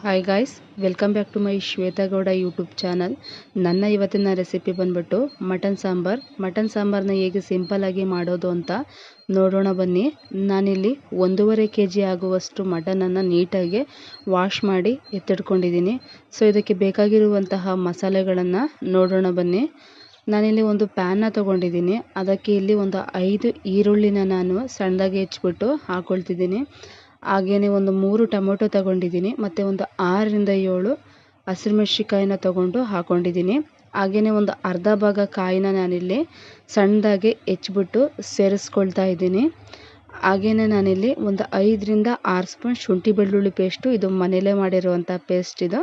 Hi guys, welcome back to my Shweta Gowda YouTube channel. ನನ್ನ ಇವತ್ತಿನ recipe ಬಂದ್ಬಿಟ್ಟು ಮಟನ್ ಸಾಂಬಾರನ್ನ ಹೇಗೆ ಸಿಂಪಲ್ಲಾಗಿ ಮಾಡೋದು ಅಂತ ನೋಡೋಣ ಬನ್ನಿ. ನಾನಿಲ್ಲಿ 1.5 kg ಆಗುವಷ್ಟು ಮಟನನ್ನು ನೀಟಾಗಿ ವಾಶ್ ಮಾಡಿ ಎತ್ತಿಟ್ಕೊಂಡಿದ್ದೀನಿ. ಸೊ ಇದಕ್ಕೆ ಬೇಕಾಗಿರುವಂತಹ ಮಸಾಲೆಗಳನ್ನು ನೋಡೋಣ ಬನ್ನಿ. ನಾನಿಲ್ಲಿ ಒಂದು ಪ್ಯಾನ್ನ ತೊಗೊಂಡಿದ್ದೀನಿ. ಅದಕ್ಕೆ ಇಲ್ಲಿ ಒಂದು 5 ಈರುಳ್ಳಿನ ನಾನು ಸಣ್ಣದಾಗಿ ಹೆಚ್ಚಿಬಿಟ್ಟು ಹಾಕ್ಕೊಳ್ತಿದ್ದೀನಿ. ಹಾಗೆಯೇ ಒಂದು 3 ಟೊಮೊಟೊ ತಗೊಂಡಿದ್ದೀನಿ ಮತ್ತು ಒಂದು 6ರಿಂದ 7 ಹಸಿರುಮೆಣಸಿಕಾಯಿನ ತಗೊಂಡು ಹಾಕ್ಕೊಂಡಿದ್ದೀನಿ. ಹಾಗೆಯೇ ಒಂದು ಅರ್ಧ ಭಾಗ ಕಾಯಿನ ನಾನಿಲ್ಲಿ ಸಣ್ಣದಾಗಿ ಹೆಚ್ಚಿಬಿಟ್ಟು ಸೇರಿಸ್ಕೊಳ್ತಾ ಇದ್ದೀನಿ. ಹಾಗೆಯೇ ನಾನಿಲ್ಲಿ ಒಂದು 5ರಿಂದ 6 ಸ್ಪೂನ್ ಶುಂಠಿ ಬೆಳ್ಳುಳ್ಳಿ ಪೇಸ್ಟು, ಇದು ಮನೆಯಲ್ಲೇ ಮಾಡಿರುವಂಥ ಪೇಸ್ಟ್ ಇದು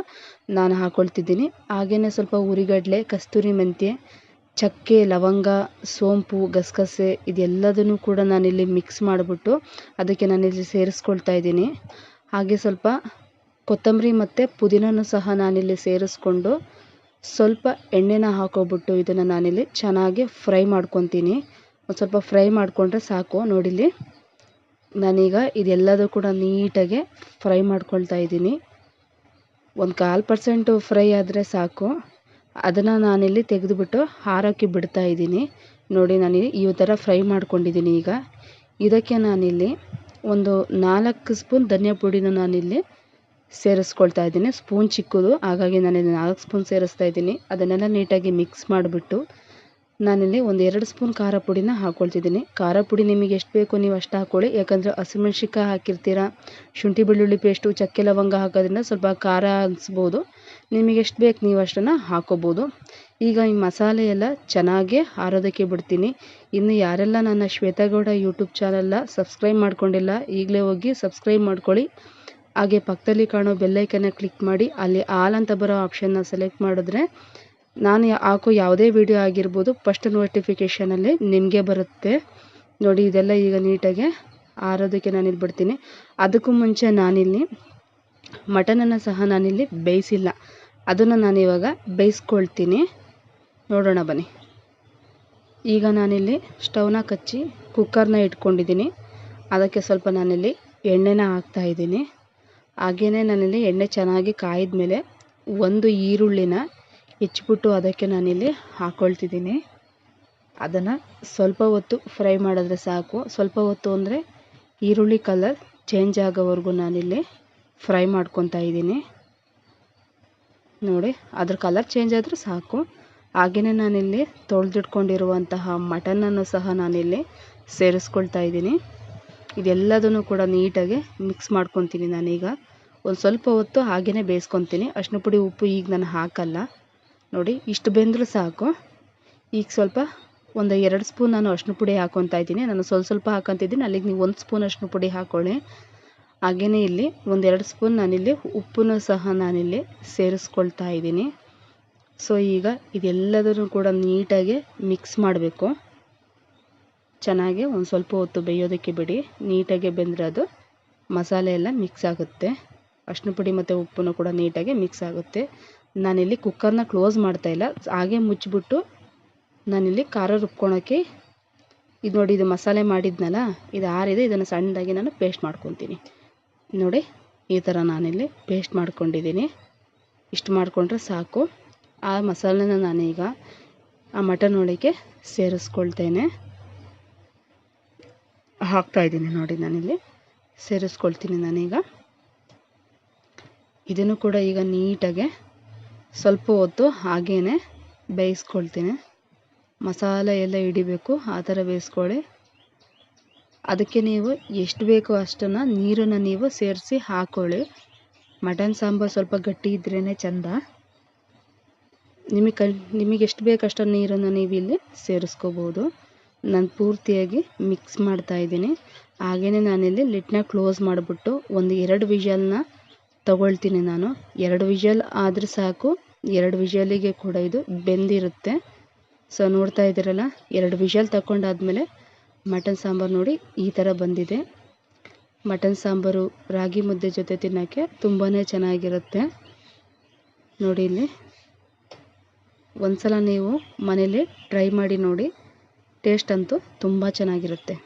ನಾನು ಹಾಕ್ಕೊಳ್ತಿದ್ದೀನಿ. ಹಾಗೆಯೇ ಸ್ವಲ್ಪ ಉರಿಗಡಲೆ, ಕಸ್ತೂರಿ ಮೆಂತ್ಯ, ಚಕ್ಕೆ, ಲವಂಗ, ಸೋಂಪು, ಗಸಗಸೆ ಇದೆಲ್ಲದನ್ನು ಕೂಡ ನಾನಿಲ್ಲಿ ಮಿಕ್ಸ್ ಮಾಡಿಬಿಟ್ಟು ಅದಕ್ಕೆ ನಾನಿಲ್ಲಿ ಸೇರಿಸ್ಕೊಳ್ತಾ ಇದ್ದೀನಿ. ಹಾಗೆ ಸ್ವಲ್ಪ ಕೊತ್ತಂಬರಿ ಮತ್ತು ಪುದೀನನೂ ಸಹ ನಾನಿಲ್ಲಿ ಸೇರಿಸ್ಕೊಂಡು ಸ್ವಲ್ಪ ಎಣ್ಣೆನ ಹಾಕೋಬಿಟ್ಟು ಇದನ್ನು ನಾನಿಲ್ಲಿ ಚೆನ್ನಾಗಿ ಫ್ರೈ ಮಾಡ್ಕೊತೀನಿ. ಒಂದು ಸ್ವಲ್ಪ ಫ್ರೈ ಮಾಡಿಕೊಂಡ್ರೆ ಸಾಕು. ನೋಡಿಲ್ಲಿ ನಾನೀಗ ಇದೆಲ್ಲದೂ ಕೂಡ ನೀಟಾಗಿ ಫ್ರೈ ಮಾಡ್ಕೊಳ್ತಾ ಇದ್ದೀನಿ. ಒಂದು 1/4% ಫ್ರೈ ಆದರೆ ಸಾಕು. ಅದನ್ನು ನಾನಿಲ್ಲಿ ತೆಗೆದುಬಿಟ್ಟು ಹಾರೋಕ್ಕೆ ಬಿಡ್ತಾ ಇದ್ದೀನಿ. ನೋಡಿ, ನಾನು ಈ ಥರ ಫ್ರೈ ಮಾಡ್ಕೊಂಡಿದ್ದೀನಿ. ಈಗ ಇದಕ್ಕೆ ನಾನಿಲ್ಲಿ ಒಂದು 4 ಸ್ಪೂನ್ ಧನಿಯಾ ಪುಡಿನ ನಾನಿಲ್ಲಿ ಸೇರಿಸ್ಕೊಳ್ತಾ ಇದ್ದೀನಿ. ಸ್ಪೂನ್ ಚಿಕ್ಕದು, ಹಾಗಾಗಿ ನಾನಿಲ್ಲಿ 4 ಸ್ಪೂನ್ ಸೇರಿಸ್ತಾ ಇದ್ದೀನಿ. ಅದನ್ನೆಲ್ಲ ನೀಟಾಗಿ ಮಿಕ್ಸ್ ಮಾಡಿಬಿಟ್ಟು ನಾನಿಲ್ಲಿ ಒಂದು 2 ಸ್ಪೂನ್ ಖಾರ ಪುಡಿನ ಹಾಕ್ಕೊಳ್ತಿದ್ದೀನಿ. ಖಾರ ಪುಡಿ ನಿಮಗೆ ಎಷ್ಟು ಬೇಕೋ ನೀವು ಅಷ್ಟು ಹಾಕ್ಕೊಳ್ಳಿ. ಯಾಕಂದರೆ ಹಸಿಮೆಣ್ಸಿಕಾಯಿ ಹಾಕಿರ್ತೀರ, ಶುಂಠಿ ಬೆಳ್ಳುಳ್ಳಿ ಪೇಸ್ಟು, ಚಕ್ಕೆ ಲವಂಗ ಹಾಕೋದ್ರಿಂದ ಸ್ವಲ್ಪ ಖಾರ ಅನಿಸ್ಬೋದು. ನಿಮಗೆ ಎಷ್ಟು ಬೇಕು ನೀವು ಅಷ್ಟನ್ನು ಹಾಕ್ಕೋಬೋದು. ಈಗ ಈ ಮಸಾಲೆ ಎಲ್ಲ ಚೆನ್ನಾಗಿ ಆರೋದಕ್ಕೆ ಬಿಡ್ತೀನಿ. ಇನ್ನು ಯಾರೆಲ್ಲ ನನ್ನ ಶ್ವೇತಾ ಗೌಡ ಯೂಟ್ಯೂಬ್ ಚಾನಲ್ನ ಸಬ್ಸ್ಕ್ರೈಬ್ ಮಾಡ್ಕೊಂಡಿಲ್ಲ, ಈಗಲೇ ಹೋಗಿ ಸಬ್ಸ್ಕ್ರೈಬ್ ಮಾಡ್ಕೊಳ್ಳಿ. ಹಾಗೆ ಪಕ್ಕದಲ್ಲಿ ಕಾಣೋ ಬೆಲ್ಲೈಕನ್ನ ಕ್ಲಿಕ್ ಮಾಡಿ ಅಲ್ಲಿ ಆಲ್ ಅಂತ ಬರೋ ಆಪ್ಷನ್ನ ಸೆಲೆಕ್ಟ್ ಮಾಡಿದ್ರೆ ನಾನು ಹಾಕೋ ಯಾವುದೇ ವಿಡಿಯೋ ಆಗಿರ್ಬೋದು ಫಸ್ಟ್ ನೋಟಿಫಿಕೇಷನಲ್ಲಿ ನಿಮಗೆ ಬರುತ್ತೆ. ನೋಡಿ, ಇದೆಲ್ಲ ಈಗ ನೀಟಾಗಿ ಆರೋದಕ್ಕೆ ನಾನಿಲ್ಲಿ ಬಿಡ್ತೀನಿ. ಅದಕ್ಕೂ ಮುಂಚೆ ನಾನಿಲ್ಲಿ ಮಟನನ್ನು ಸಹ ನಾನಿಲ್ಲಿ ಬೇಯಿಸಿಲ್ಲ, ಅದನ್ನು ನಾನಿವಾಗ ಬೇಯಿಸ್ಕೊಳ್ತೀನಿ. ನೋಡೋಣ ಬನ್ನಿ. ಈಗ ನಾನಿಲ್ಲಿ ಸ್ಟವ್ನ ಕಚ್ಚಿ ಕುಕ್ಕರ್ನ ಇಟ್ಕೊಂಡಿದ್ದೀನಿ. ಅದಕ್ಕೆ ಸ್ವಲ್ಪ ನಾನಿಲ್ಲಿ ಎಣ್ಣೆನ ಹಾಕ್ತಾಯಿದ್ದೀನಿ. ಹಾಗೆಯೇ ನಾನಿಲ್ಲಿ ಎಣ್ಣೆ ಚೆನ್ನಾಗಿ ಕಾಯಿದ ಮೇಲೆ ಒಂದು ಈರುಳ್ಳಿನ ಹೆಚ್ಚಿಬಿಟ್ಟು ಅದಕ್ಕೆ ನಾನಿಲ್ಲಿ ಹಾಕ್ಕೊಳ್ತಿದ್ದೀನಿ. ಅದನ್ನು ಸ್ವಲ್ಪ ಹೊತ್ತು ಫ್ರೈ ಮಾಡಿದ್ರೆ ಸಾಕು. ಸ್ವಲ್ಪ ಹೊತ್ತು ಅಂದರೆ ಈರುಳ್ಳಿ ಕಲರ್ ಚೇಂಜ್ ಆಗೋವರೆಗೂ ನಾನಿಲ್ಲಿ ಫ್ರೈ ಮಾಡ್ಕೊತಾ ಇದ್ದೀನಿ. ನೋಡಿ, ಅದ್ರ ಕಲರ್ ಚೇಂಜ್ ಆದರೆ ಸಾಕು. ಹಾಗೆಯೇ ನಾನಿಲ್ಲಿ ತೊಳೆದಿಟ್ಕೊಂಡಿರುವಂತಹ ಮಟನನ್ನು ಸಹ ನಾನಿಲ್ಲಿ ಸೇರಿಸ್ಕೊಳ್ತಾ ಇದ್ದೀನಿ. ಇದೆಲ್ಲದನ್ನು ಕೂಡ ನೀಟಾಗಿ ಮಿಕ್ಸ್ ಮಾಡ್ಕೊತೀನಿ. ನಾನೀಗ ಒಂದು ಸ್ವಲ್ಪ ಹೊತ್ತು ಹಾಗೆಯೇ ಬೇಯಿಸ್ಕೊತೀನಿ. ಅರಿಶಿನ ಪುಡಿ, ಉಪ್ಪು ಈಗ ನಾನು ಹಾಕಲ್ಲ. ನೋಡಿ, ಇಷ್ಟು ಬೆಂದರೂ ಸಾಕು. ಈಗ ಸ್ವಲ್ಪ ಒಂದು 2 ಸ್ಪೂನ್ ನಾನು ಅರಿಶಿನ ಪುಡಿ ಹಾಕ್ಕೊತಾ ಇದ್ದೀನಿ. ನಾನು ಸ್ವಲ್ಪ ಹಾಕ್ಕೊತಿದ್ದೀನಿ, ಅಲ್ಲಿಗೆ ನೀವು 1 ಸ್ಪೂನ್ ಅರಿಶಿನ ಪುಡಿ ಹಾಕ್ಕೊಳ್ಳಿ. ಹಾಗೆಯೇ ಇಲ್ಲಿ ಒಂದು 2 ಸ್ಪೂನ್ ನಾನಿಲ್ಲಿ ಉಪ್ಪನ್ನು ಸಹ ನಾನಿಲ್ಲಿ ಸೇರಿಸ್ಕೊಳ್ತಾ ಇದ್ದೀನಿ. ಸೊ ಈಗ ಇದೆಲ್ಲದನ್ನು ಕೂಡ ನೀಟಾಗಿ ಮಿಕ್ಸ್ ಮಾಡಬೇಕು. ಚೆನ್ನಾಗಿ ಒಂದು ಸ್ವಲ್ಪ ಹೊತ್ತು ಬೇಯೋದಕ್ಕೆ ಬಿಡಿ. ನೀಟಾಗಿ ಬೆಂದರೆ ಅದು ಮಸಾಲೆ ಎಲ್ಲ ಮಿಕ್ಸ್ ಆಗುತ್ತೆ. ಅರಿಶಿನ ಪುಡಿ ಮತ್ತು ಉಪ್ಪನ್ನು ಕೂಡ ನೀಟಾಗಿ ಮಿಕ್ಸ್ ಆಗುತ್ತೆ. ನಾನಿಲ್ಲಿ ಕುಕ್ಕರ್ನ ಕ್ಲೋಸ್ ಮಾಡ್ತಾಯಿಲ್ಲ, ಹಾಗೆ ಮುಚ್ಚಿಬಿಟ್ಟು ನಾನಿಲ್ಲಿ ಖಾರ ರುಬ್ಕೊಳಕ್ಕೆ ಇದು ನೋಡಿ, ಇದು ಮಸಾಲೆ ಮಾಡಿದ್ನಲ್ಲ, ಇದು ಆರಿದೆ. ಇದನ್ನು ಸಣ್ಣದಾಗಿ ನಾನು ಪೇಸ್ಟ್ ಮಾಡ್ಕೊತೀನಿ. ನೋಡಿ, ಈ ಥರ ನಾನಿಲ್ಲಿ ಪೇಸ್ಟ್ ಮಾಡ್ಕೊಂಡಿದ್ದೀನಿ. ಇಷ್ಟು ಮಾಡಿಕೊಂಡ್ರೆ ಸಾಕು. ಆ ಮಸಾಲೆನ ನಾನೀಗ ಆ ಮಟನ್ ಒಳಗೆ ಸೇರಿಸ್ಕೊಳ್ತೇನೆ. ಹಾಕ್ತಾಯಿದ್ದೀನಿ. ನೋಡಿ, ನಾನಿಲ್ಲಿ ಸೇರಿಸ್ಕೊಳ್ತೀನಿ. ನಾನೀಗ ಇದನ್ನು ಕೂಡ ಈಗ ನೀಟಾಗಿ ಸ್ವಲ್ಪ ಹೊತ್ತು ಹಾಗೇ ಬೇಯಿಸ್ಕೊಳ್ತೀನಿ. ಮಸಾಲೆ ಎಲ್ಲ ಹಿಡಿಬೇಕು, ಆ ಥರ ಬೇಯಿಸ್ಕೊಳ್ಳಿ. ಅದಕ್ಕೆ ನೀವು ಎಷ್ಟು ಬೇಕೋ ಅಷ್ಟನ್ನು ನೀರನ್ನು ನೀವು ಸೇರಿಸಿ ಹಾಕ್ಕೊಳ್ಳಿ. ಮಟನ್ ಸಾಂಬಾರು ಸ್ವಲ್ಪ ಗಟ್ಟಿ ಇದ್ರೇ ಚೆಂದ. ನಿಮಗೆ ಎಷ್ಟು ಬೇಕು ಅಷ್ಟನ್ನು ನೀರನ್ನು ನೀವು ಇಲ್ಲಿ ಸೇರಿಸ್ಕೋಬೋದು. ನಾನು ಪೂರ್ತಿಯಾಗಿ ಮಿಕ್ಸ್ ಮಾಡ್ತಾಯಿದ್ದೀನಿ. ಹಾಗೆಯೇ ನಾನಿಲ್ಲಿ ಲಿಡ್ನ ಕ್ಲೋಸ್ ಮಾಡಿಬಿಟ್ಟು ಒಂದು 2 ವಿಷಲ್ನ ತಗೊಳ್ತೀನಿ. ನಾನು 2 ವಿಷಲ್ ಆದರೆ ಸಾಕು. 2 ವಿಷಲಿಗೆ ಕೂಡ ಇದು ಬೆಂದಿರುತ್ತೆ. ಸೊ ನೋಡ್ತಾ ಇದ್ದೀರಲ್ಲ, 2 ವಿಷಲ್ ತಗೊಂಡಾದ್ಮೇಲೆ ಮಟನ್ ಸಾಂಬಾರು ನೋಡಿ ಈ ಥರ ಬಂದಿದೆ. ಮಟನ್ ಸಾಂಬಾರು ರಾಗಿ ಮುದ್ದೆ ಜೊತೆ ತಿನ್ನೋಕ್ಕೆ ತುಂಬಾ ಚೆನ್ನಾಗಿರುತ್ತೆ. ನೋಡಿ, ಇಲ್ಲಿ ಒಂದ್ಸಲ ನೀವು ಮನೇಲಿ ಟ್ರೈ ಮಾಡಿ ನೋಡಿ. ಟೇಸ್ಟ್ ಅಂತೂ ತುಂಬ ಚೆನ್ನಾಗಿರುತ್ತೆ.